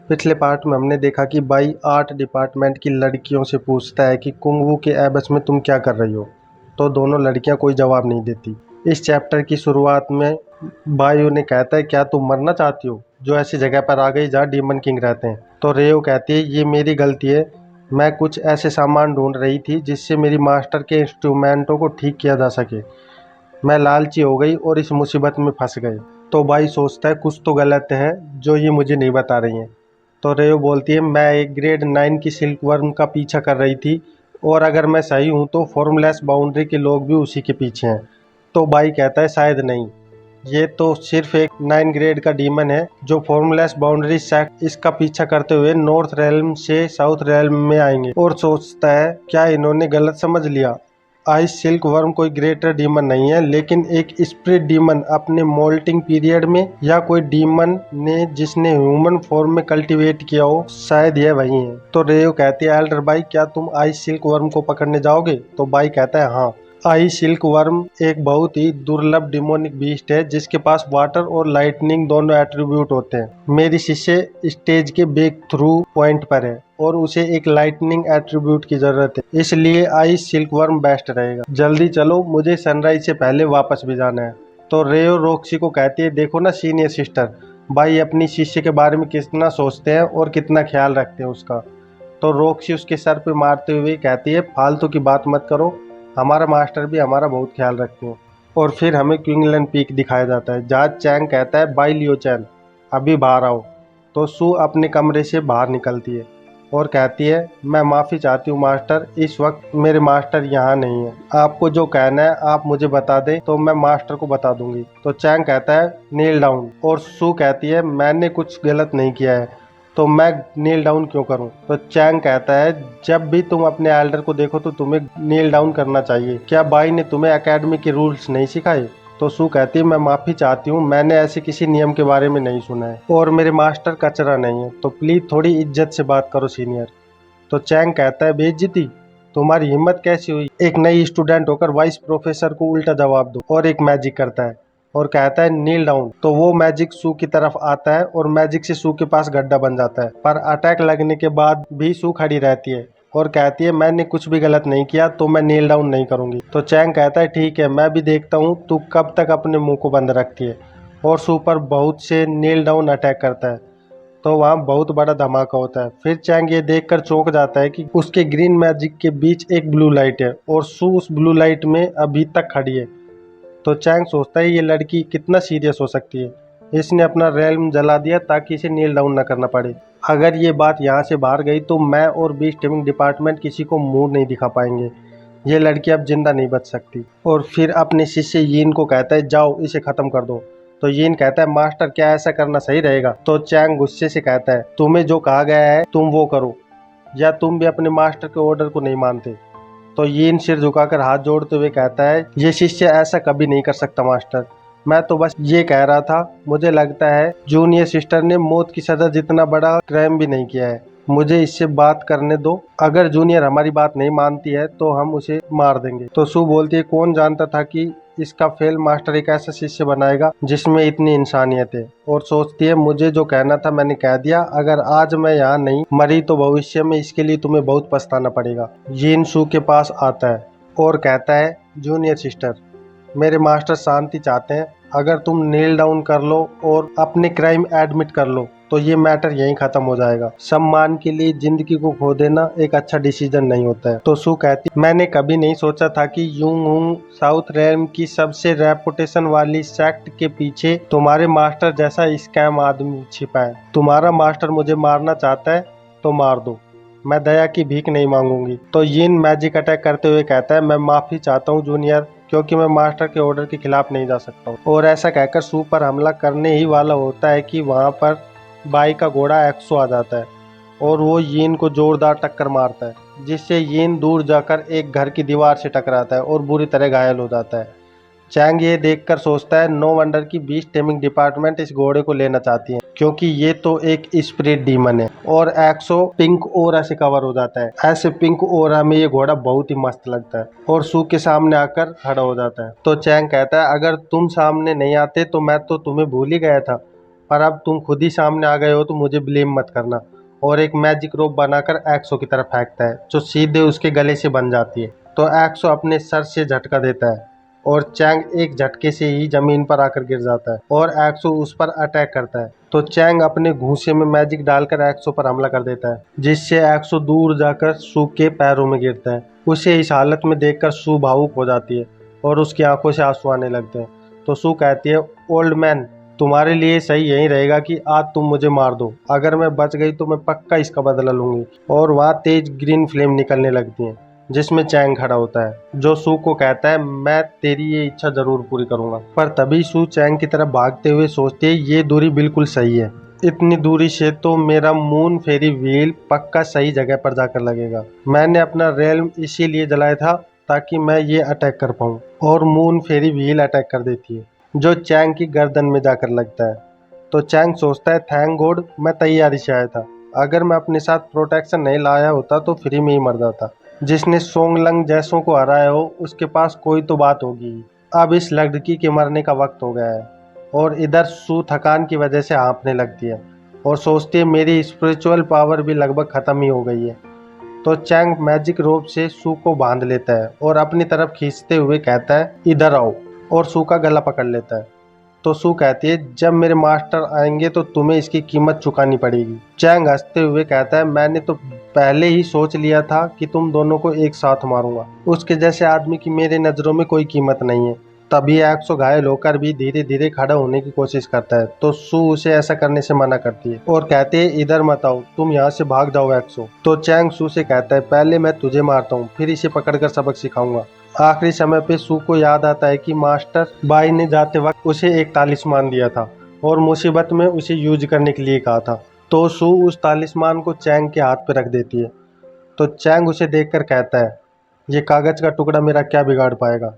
पिछले पार्ट में हमने देखा कि बाई आर्ट डिपार्टमेंट की लड़कियों से पूछता है कि कुंग-फू के एबस में तुम क्या कर रही हो, तो दोनों लड़कियां कोई जवाब नहीं देती। इस चैप्टर की शुरुआत में बाई उन्हें कहता है क्या तुम मरना चाहती हो जो ऐसी जगह पर आ गई जहाँ डीमन किंग रहते हैं। तो रेयो कहती है ये मेरी गलती है, मैं कुछ ऐसे सामान ढूंढ रही थी जिससे मेरी मास्टर के इंस्ट्रूमेंटों को ठीक किया जा सके। मैं लालची हो गई और इस मुसीबत में फंस गई। तो बाई सोचता है कुछ तो गलत है जो ये मुझे नहीं बता रही हैं। तो रेयो बोलती है मैं एक ग्रेड 9 की सिल्क वर्म का पीछा कर रही थी और अगर मैं सही हूँ तो फॉर्मलेस बाउंड्री के लोग भी उसी के पीछे हैं। तो बाई कहता है शायद नहीं, ये तो सिर्फ एक 9 ग्रेड का डीमन है जो फॉर्मलेस बाउंड्री सेक्ट इसका पीछा करते हुए नॉर्थ रेल्म से साउथ रेल्म में आएंगे। और सोचता है क्या इन्होंने गलत समझ लिया, आइस सिल्क वर्म कोई ग्रेटर डीमन नहीं है लेकिन एक स्पिरिट डीमन अपने मोल्टिंग पीरियड में, या कोई डीमन ने जिसने ह्यूमन फॉर्म में कल्टीवेट किया हो, शायद यह वही है। तो रेयो कहती है एल्डर बाई क्या तुम आइस सिल्क वर्म को पकड़ने जाओगे। तो बाई कहता है हाँ, आइस सिल्क वर्म एक बहुत ही दुर्लभ डिमोनिक बीस्ट है जिसके पास वाटर और लाइटनिंग दोनों एट्रीब्यूट होते हैं। मेरी शिष्य स्टेज के ब्रेक थ्रू पॉइंट पर है और उसे एक लाइटनिंग एट्रीब्यूट की जरूरत है, इसलिए आइस सिल्क वर्म बेस्ट रहेगा। जल्दी चलो, मुझे सनराइज से पहले वापस भी जाना है। तो रेयो रॉक्सी को कहती है देखो ना सीनियर सिस्टर, भाई अपनी शिष्य के बारे में कितना सोचते हैं और कितना ख्याल रखते हैं उसका। तो रॉक्सी उसके सर पे मारते हुए कहती है फालतू की बात मत करो, हमारा मास्टर भी हमारा बहुत ख्याल रखते हैं। और फिर हमें क्विंगलैंड पीक दिखाया जाता है जहाँ चैंग कहता है बाई लियो चैन अभी बाहर आओ। तो सू अपने कमरे से बाहर निकलती है और कहती है मैं माफ़ी चाहती हूँ मास्टर, इस वक्त मेरे मास्टर यहाँ नहीं है, आपको जो कहना है आप मुझे बता दें तो मैं मास्टर को बता दूंगी। तो चैंग कहता है नील डाउन, और सू कहती है मैंने कुछ गलत नहीं किया है तो मैं नील डाउन क्यों करूं। तो चैंग कहता है जब भी तुम अपने एल्डर को देखो तो तुम्हें नील डाउन करना चाहिए, क्या बाई ने तुम्हें एकेडमी के रूल्स नहीं सिखाए। तो सू कहती है मैं माफ़ी चाहती हूँ, मैंने ऐसे किसी नियम के बारे में नहीं सुना है और मेरे मास्टर कचरा नहीं है, तो प्लीज़ थोड़ी इज्जत से बात करो सीनियर। तो चैंग कहता है बेइज्जती, तुम्हारी हिम्मत कैसी हुई एक नई स्टूडेंट होकर वाइस प्रोफेसर को उल्टा जवाब दो। और एक मैजिक करता है और कहता है नील डाउन। तो वो मैजिक सू की तरफ आता है और मैजिक से सू के पास गड्ढा बन जाता है, पर अटैक लगने के बाद भी सू खड़ी रहती है और कहती है मैंने कुछ भी गलत नहीं किया तो मैं नील डाउन नहीं करूंगी। तो चैंग कहता है ठीक है, मैं भी देखता हूँ तू कब तक अपने मुंह को बंद रखती है, और सू पर बहुत से नील डाउन अटैक करता है। तो वहाँ बहुत बड़ा धमाका होता है। फिर चैंग ये देखकर चौंक जाता है कि उसके ग्रीन मैजिक के बीच एक ब्लू लाइट है और सू उस ब्लू लाइट में अभी तक खड़ी है। तो चैंग सोचता है ये लड़की कितना सीरियस हो सकती है, इसने अपना रेल्म जला दिया ताकि इसे नील डाउन न करना पड़े। अगर ये बात यहाँ से बाहर गई तो मैं और बीस्ट टेमिंग डिपार्टमेंट किसी को मुंह नहीं दिखा पाएंगे, ये लड़की अब जिंदा नहीं बच सकती। और फिर अपने शिष्य यीन को कहता है जाओ इसे खत्म कर दो। तो यीन कहता है मास्टर क्या ऐसा करना सही रहेगा। तो चैंग गुस्से से कहता है तुम्हें जो कहा गया है तुम वो करो, या तुम भी अपने मास्टर के ऑर्डर को नहीं मानते। तो यीन सिर झुकाकर हाथ जोड़ते हुए कहता है ये शिष्य ऐसा कभी नहीं कर सकता मास्टर, मैं तो बस ये कह रहा था, मुझे लगता है जूनियर सिस्टर ने मौत की सजा जितना बड़ा क्राइम भी नहीं किया है, मुझे इससे बात करने दो, अगर जूनियर हमारी बात नहीं मानती है तो हम उसे मार देंगे। तो सू बोलती है कौन जानता था कि इसका फेल मास्टर एक ऐसा शिष्य बनाएगा जिसमें इतनी इंसानियत है। और सोचती है मुझे जो कहना था मैंने कह दिया, अगर आज मैं यहाँ नहीं मरी तो भविष्य में इसके लिए तुम्हें बहुत पछताना पड़ेगा। यीन सू के पास आता है और कहता है जूनियर सिस्टर मेरे मास्टर शांति चाहते हैं, अगर तुम नील डाउन कर लो और अपने क्राइम एडमिट कर लो तो ये मैटर यहीं खत्म हो जाएगा। सम्मान के लिए जिंदगी को खो देना एक अच्छा डिसीजन नहीं होता है। तो सू कहती मैंने कभी नहीं सोचा था कि यूंग हुंग साउथ रेल्म की सबसे रेपुटेशन वाली सेक्ट के पीछे तुम्हारे मास्टर जैसा स्कैम आदमी छिपा है। तुम्हारा मास्टर मुझे मारना चाहता है तो मार दो, मैं दया की भीख नहीं मांगूंगी। तो यीन मैजिक अटैक करते हुए कहता है मैं माफी चाहता हूँ जूनियर, क्योंकि मैं मास्टर के ऑर्डर के खिलाफ नहीं जा सकता हूँ। और ऐसा कहकर सू पर हमला करने ही वाला होता है कि वहाँ पर बाई का घोड़ा एक्सो आ जाता है और वो यीन को जोरदार टक्कर मारता है, जिससे यीन दूर जाकर एक घर की दीवार से टकराता है और बुरी तरह घायल हो जाता है। चैंग ये देखकर सोचता है नो वंडर की बीस्ट टेमिंग डिपार्टमेंट इस घोड़े को लेना चाहती है, क्योंकि ये तो एक स्पिरिट डीमन है। और एक्सो पिंक ओरा से कवर हो जाता है, ऐसे पिंक ओरा में ये घोड़ा बहुत ही मस्त लगता है और सू के सामने आकर खड़ा हो जाता है। तो चैंग कहता है अगर तुम सामने नहीं आते तो मैं तो तुम्हें भूल ही गया था, पर अब तुम खुद ही सामने आ गए हो तो मुझे ब्लेम मत करना। और एक मैजिक रोप बनाकर एक्सो की तरफ फेंकता है जो सीधे उसके गले से बन जाती है। तो एक्सो अपने सर से झटका देता है और चैंग एक झटके से ही जमीन पर आकर गिर जाता है और एक्सो उस पर अटैक करता है। तो चैंग अपने घूंसे में मैजिक डालकर एक्सो पर हमला कर देता है, जिससे एक्सो दूर जाकर सू के पैरों में गिरता है। उसे इस हालत में देखकर सू भावुक हो जाती है और उसकी आंखों से आंसू आने लगते हैं। तो सू कहती है, ओल्ड मैन, तुम्हारे लिए सही यही रहेगा कि आज तुम मुझे मार दो। अगर मैं बच गई तो मैं पक्का इसका बदला लूंगी। और वहाँ तेज ग्रीन फ्लेम निकलने लगती हैं, जिसमें चैंग खड़ा होता है, जो सू को कहता है, मैं तेरी ये इच्छा जरूर पूरी करूंगा। पर तभी सू चैंग की तरफ भागते हुए सोचती है, ये दूरी बिल्कुल सही है। इतनी दूरी से तो मेरा मून फेरी व्हील पक्का सही जगह पर जाकर लगेगा। मैंने अपना रेल्म इसीलिए जलाया था ताकि मैं ये अटैक कर पाऊँ। और मून फेरी व्हील अटैक कर देती है, जो चैंग की गर्दन में जाकर लगता है। तो चैंग सोचता है, थैंक गॉड मैं तैयारी से आया था। अगर मैं अपने साथ प्रोटेक्शन नहीं लाया होता तो फ्री में ही मर जाता। जिसने सोंगलंग जैसों को हराया हो उसके पास कोई तो बात होगी। अब इस लड़की के मरने का वक्त हो गया है। और इधर सू थकान की वजह से हाँफने लगती है और सोचती है, मेरी स्पिरिचुअल पावर भी लगभग खत्म ही हो गई है। तो चैंग मैजिक रोप से सू को बांध लेता है और अपनी तरफ खींचते हुए कहता है, इधर आओ, और सू का गला पकड़ लेता है। तो सू कहती है, जब मेरे मास्टर आएंगे तो तुम्हें इसकी कीमत चुकानी पड़ेगी। चैंग हंसते हुए कहता है, मैंने तो पहले ही सोच लिया था कि तुम दोनों को एक साथ मारूंगा। उसके जैसे आदमी की मेरे नज़रों में कोई कीमत नहीं है। तभी एक्सो घायल होकर भी धीरे धीरे खड़ा होने की कोशिश करता है। तो सू उसे ऐसा करने से मना करती है और कहते है, इधर मत आओ, तुम यहाँ से भाग जाओ एक्सो। तो चैंग सू से कहता है, पहले मैं तुझे मारता हूँ, फिर इसे पकड़कर सबक सिखाऊंगा। आखिरी समय पे सू को याद आता है कि मास्टर बाई ने जाते वक्त उसे एक तालिस्मान दिया था और मुसीबत में उसे यूज करने के लिए कहा था। तो सू उस तालिस्मान को चैंग के हाथ पे रख देती है। तो चैंग उसे देखकर कहता है, ये कागज का टुकड़ा मेरा क्या बिगाड़ पाएगा।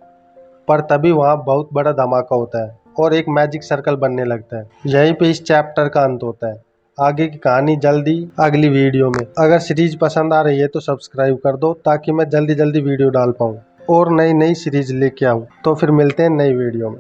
पर तभी वहाँ बहुत बड़ा धमाका होता है और एक मैजिक सर्कल बनने लगता है। यहीं पे इस चैप्टर का अंत होता है। आगे की कहानी जल्दी अगली वीडियो में। अगर सीरीज पसंद आ रही है तो सब्सक्राइब कर दो ताकि मैं जल्दी जल्दी वीडियो डाल पाऊँ और नई नई सीरीज लेके आऊँ। तो फिर मिलते हैं नई वीडियो में।